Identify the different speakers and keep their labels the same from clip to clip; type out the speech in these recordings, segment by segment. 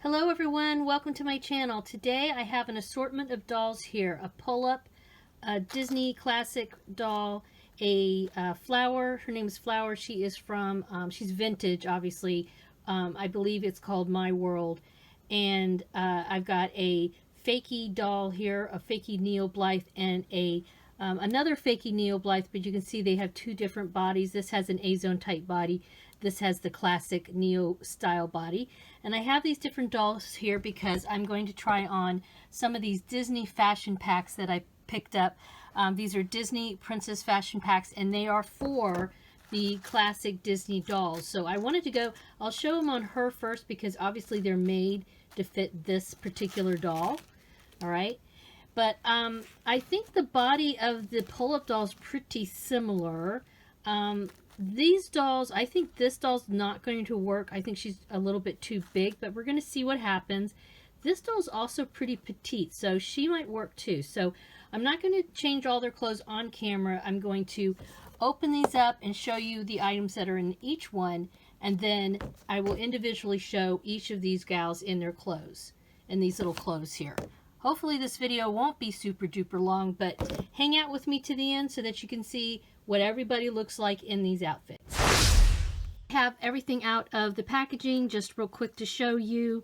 Speaker 1: Hello everyone, welcome to my channel. Today I have an assortment of dolls here. A Pullip, a Disney classic doll, a Flower. Her name is Flower. She is from, she's vintage obviously. I believe it's called My World. And I've got a fakey doll here, a fakey Neo Blythe, and a another fakey Neo Blythe, but you can see they have two different bodies. This has an azone type body. This has the classic Neo style body. And I have these different dolls here because I'm going to try on some of these Disney fashion packs that I picked up. These are Disney Princess fashion packs, and they are for the classic Disney dolls. So I wanted to go, I'll show them on her first because obviously they're made to fit this particular doll. All right. But I think the body of the Pullip doll is pretty similar. These dolls, I think this doll's not going to work. I think she's a little bit too big, but we're going to see what happens. This doll's also pretty petite, so she might work too. So I'm not going to change all their clothes on camera. I'm going to open these up and show you the items that are in each one, and then I will individually show each of these gals in their clothes, in these little clothes here. Hopefully this video won't be super duper long, but hang out with me to the end so that you can see what everybody looks like in these outfits. I have everything out of the packaging just real quick to show you.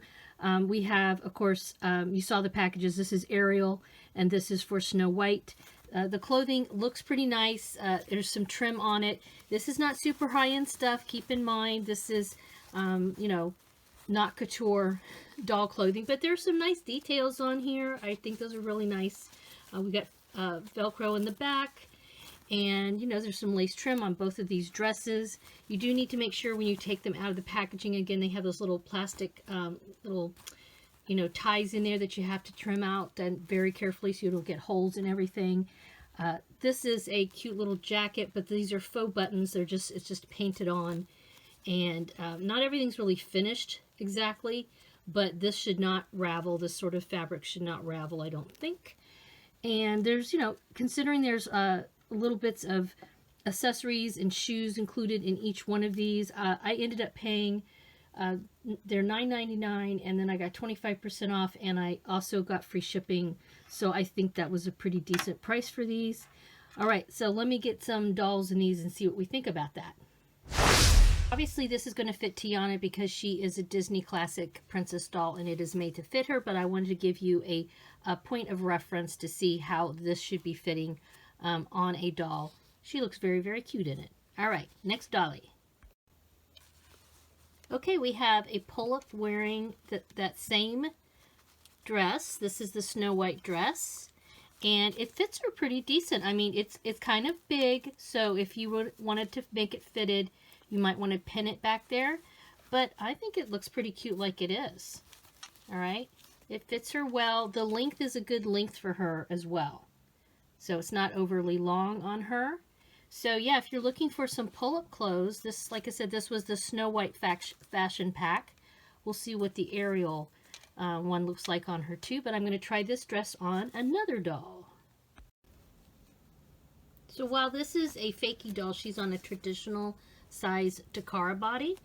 Speaker 1: We have, of course, you saw the packages. This is Ariel and this is for Snow White. The clothing looks pretty nice. There's some trim on it. This is not super high-end stuff. Keep in mind this is, you know, not couture doll clothing, but there's some nice details on here. I think those are really nice. We got Velcro in the back, and you know, there's some lace trim on both of these dresses. You do need to make sure when you take them out of the packaging, again, they have those little plastic little, you know, ties in there that you have to trim out and very carefully so you don't get holes and everything. This is a cute little jacket, but these are faux buttons. They're just, it's just painted on, and not everything's really finished exactly, but this should not ravel. This sort of fabric should not ravel, I don't think. And there's, you know, considering there's little bits of accessories and shoes included in each one of these, I ended up paying, they're $9.99, and then I got 25% off, and I also got free shipping, so I think that was a pretty decent price for these. All right, so let me get some dolls in these and see what we think about that. Obviously, this is going to fit Tiana because she is a Disney classic princess doll and it is made to fit her, but I wanted to give you a point of reference to see how this should be fitting on a doll. She looks very, very cute in it. All right, next dolly. Okay, we have a Pullip wearing that same dress. This is the Snow White dress, and it fits her pretty decent. I mean, it's kind of big, so if you wanted to make it fitted, you might want to pin it back there, but I think it looks pretty cute like it is. All right, it fits her well. The length is a good length for her as well, so it's not overly long on her. So yeah, if you're looking for some Pullip clothes, this, like I said, this was the Snow White fashion pack. We'll see what the Ariel one looks like on her too, but I'm going to try this dress on another doll. So while this is a fakey doll, she's on a traditional size Takara body,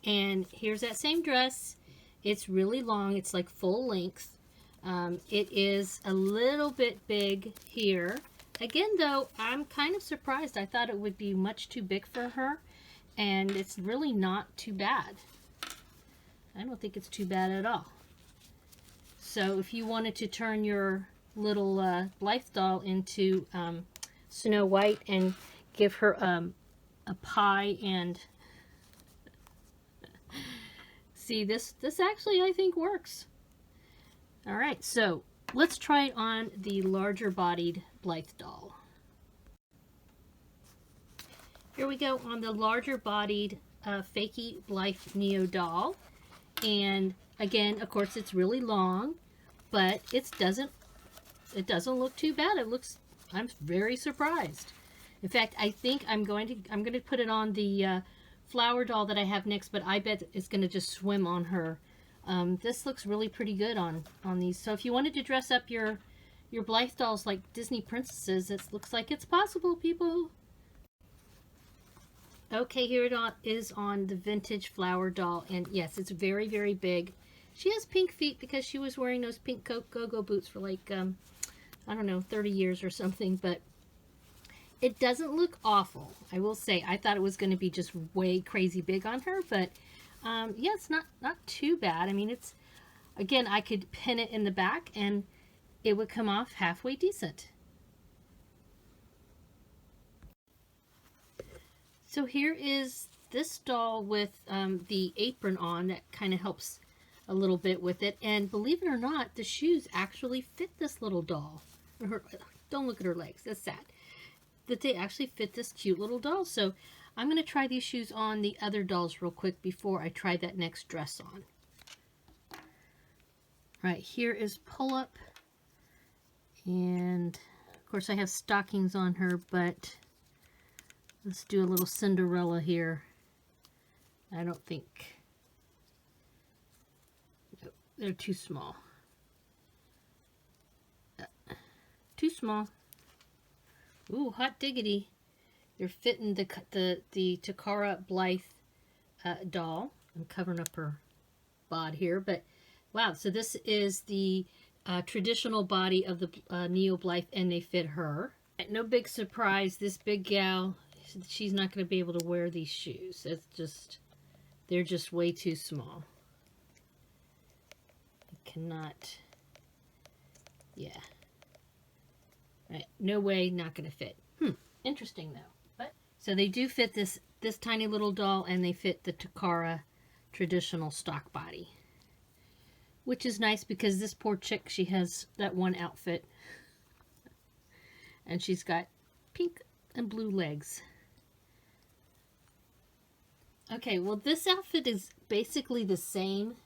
Speaker 1: and here's that same dress. It's really long, it's like full length. It is a little bit big here. Again though, I'm kind of surprised. I thought it would be much too big for her, and it's really not too bad. I don't think it's too bad at all. So if you wanted to turn your little Blythe doll into Snow White and give her a pie and see, this actually I think works. All right, so let's try it on the larger bodied Blythe doll. Here we go on the larger bodied fakey Blythe Neo doll, and again, of course, it's really long, but it doesn't look too bad. It looks, I'm very surprised. In fact, I think I'm going to put it on the Flower doll that I have next, but I bet it's going to just swim on her. This looks really pretty good on these. So if you wanted to dress up your Blythe dolls like Disney princesses, it looks like it's possible, people. Okay, here it is on the vintage Flower doll, and yes, it's very, very big. She has pink feet because she was wearing those pink go-go boots for like, I don't know, 30 years or something, but it doesn't look awful. I will say, I thought it was going to be just way crazy big on her, but yeah, it's not too bad. I mean, it's, again, I could pin it in the back and it would come off halfway decent. So here is this doll with the apron on that kind of helps a little bit with it. And believe it or not, the shoes actually fit this little doll. Don't look at her legs. That's sad. That they actually fit this cute little doll. So I'm going to try these shoes on the other dolls real quick before I try that next dress on. All right, here is Pullip. And of course I have stockings on her, but let's do a little Cinderella here. I don't think, nope, they're too small. Too small. Ooh, hot diggity. They're fitting the Takara Blythe doll. I'm covering up her bod here, but wow, so this is the traditional body of the Neo Blythe, and they fit her. No big surprise, this big gal, she's not going to be able to wear these shoes. It's just, they're just way too small. I cannot, yeah. Right, no way, not going to fit. Interesting though. But so they do fit this tiny little doll, and they fit the Takara traditional stock body, which is nice because this poor chick, she has that one outfit, and she's got pink and blue legs. Okay, well, this outfit is basically the same.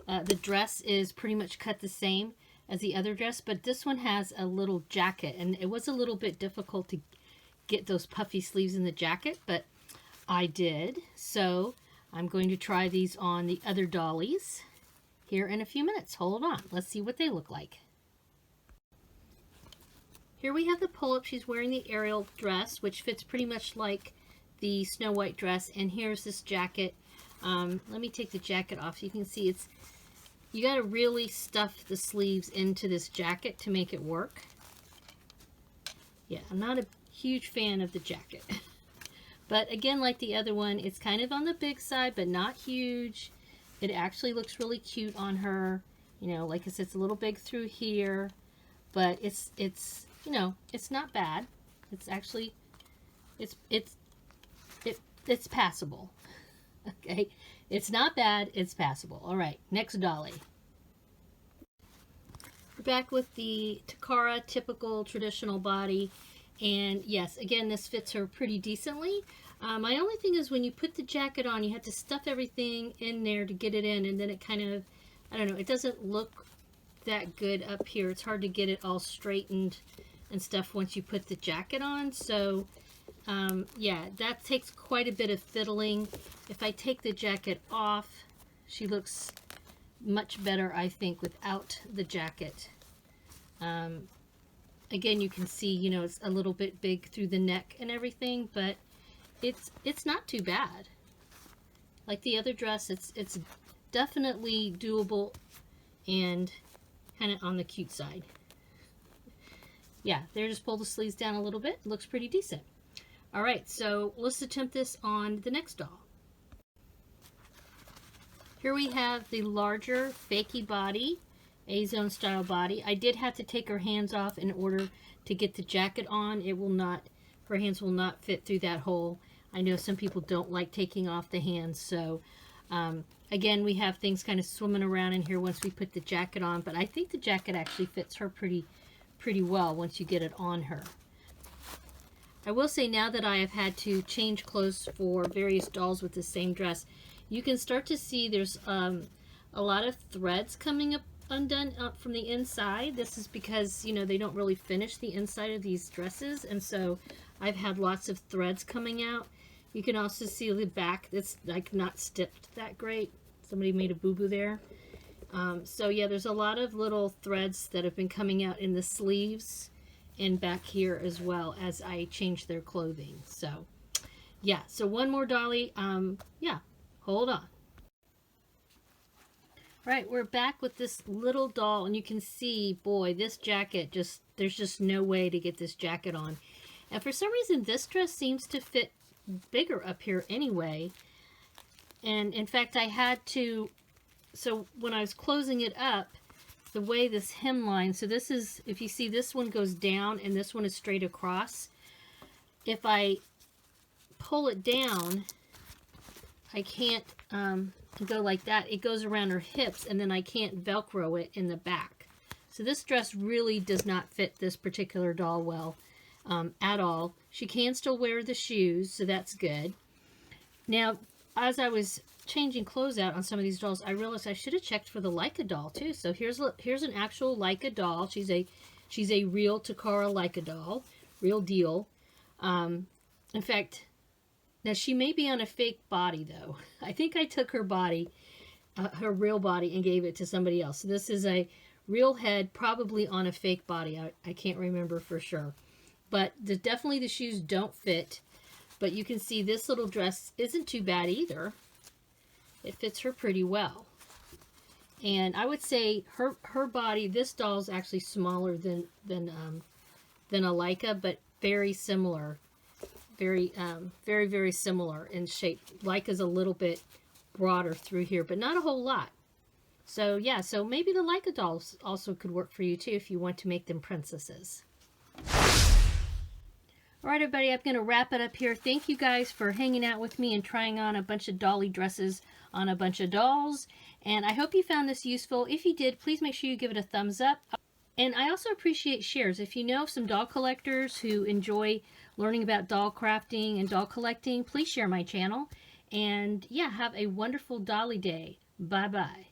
Speaker 1: The dress is pretty much cut the same as the other dress, but this one has a little jacket, and it was a little bit difficult to get those puffy sleeves in the jacket, but I did. So I'm going to try these on the other dollies here in a few minutes. Hold on, let's see what they look like. Here we have the Pullip. She's wearing the Ariel dress, which fits pretty much like the Snow White dress, and here's this jacket. Let me take the jacket off so you can see it's, you got to really stuff the sleeves into this jacket to make it work. Yeah, I'm not a huge fan of the jacket. But again, like the other one, it's kind of on the big side, but not huge. It actually looks really cute on her. You know, like I said, it's a little big through here, but it's you know, it's not bad. It's actually, it's passable. Okay, it's not bad, it's passable. All right, next dolly. We're back with the Takara typical traditional body, and yes, again, this fits her pretty decently. My only thing is when you put the jacket on, you have to stuff everything in there to get it in, and then it kind of, I don't know, it doesn't look that good up here. It's hard to get it all straightened and stuff once you put the jacket on. So yeah, that takes quite a bit of fiddling. If I take the jacket off, she looks much better, I think, without the jacket. Again, you can see, you know, it's a little bit big through the neck and everything, but it's not too bad. Like the other dress, it's definitely doable and kind of on the cute side. Yeah, there, just pull the sleeves down a little bit. It looks pretty decent. All right, so let's attempt this on the next doll. Here we have the larger fakey body, azone style body. I did have to take her hands off in order to get the jacket on. It will not, her hands will not fit through that hole. I know some people don't like taking off the hands, so again, we have things kind of swimming around in here once we put the jacket on, but I think the jacket actually fits her pretty well once you get it on her. I will say, now that I have had to change clothes for various dolls with the same dress, you can start to see there's a lot of threads coming up undone up from the inside. This is because, you know, they don't really finish the inside of these dresses, and so I've had lots of threads coming out. You can also see the back that's like not stitched that great. Somebody made a boo-boo there. So yeah, there's a lot of little threads that have been coming out in the sleeves and back here as well as I change their clothing. So yeah, so one more dolly. Yeah, hold on. Right, we're back with this little doll, and you can see, boy, this jacket, there's just no way to get this jacket on. And for some reason, this dress seems to fit bigger up here anyway. And in fact, I had to, so when I was closing it up, the way this hemline, so this is, if you see, this one goes down and this one is straight across. If I pull it down, I can't go like that. It goes around her hips, and then I can't Velcro it in the back. So this dress really does not fit this particular doll well at all. She can still wear the shoes, so that's good. Now, as I was changing clothes out on some of these dolls, I realized I should have checked for the Licca doll too. So here's an actual Licca doll. She's a real Takara Licca doll, real deal. In fact, now she may be on a fake body though. I think I took her body, her real body, and gave it to somebody else. So this is a real head, probably on a fake body. I can't remember for sure, but definitely the shoes don't fit. But you can see this little dress isn't too bad either. It fits her pretty well. And I would say her body, this doll's actually smaller than a Licca, but very similar. Very, very similar in shape. Licca's a little bit broader through here, but not a whole lot. So yeah, so maybe the Licca dolls also could work for you too if you want to make them princesses. All right, everybody, I'm going to wrap it up here. Thank you guys for hanging out with me and trying on a bunch of dolly dresses on a bunch of dolls. And I hope you found this useful. If you did, please make sure you give it a thumbs up. And I also appreciate shares. If you know some doll collectors who enjoy learning about doll crafting and doll collecting, please share my channel. And yeah, have a wonderful dolly day. Bye-bye.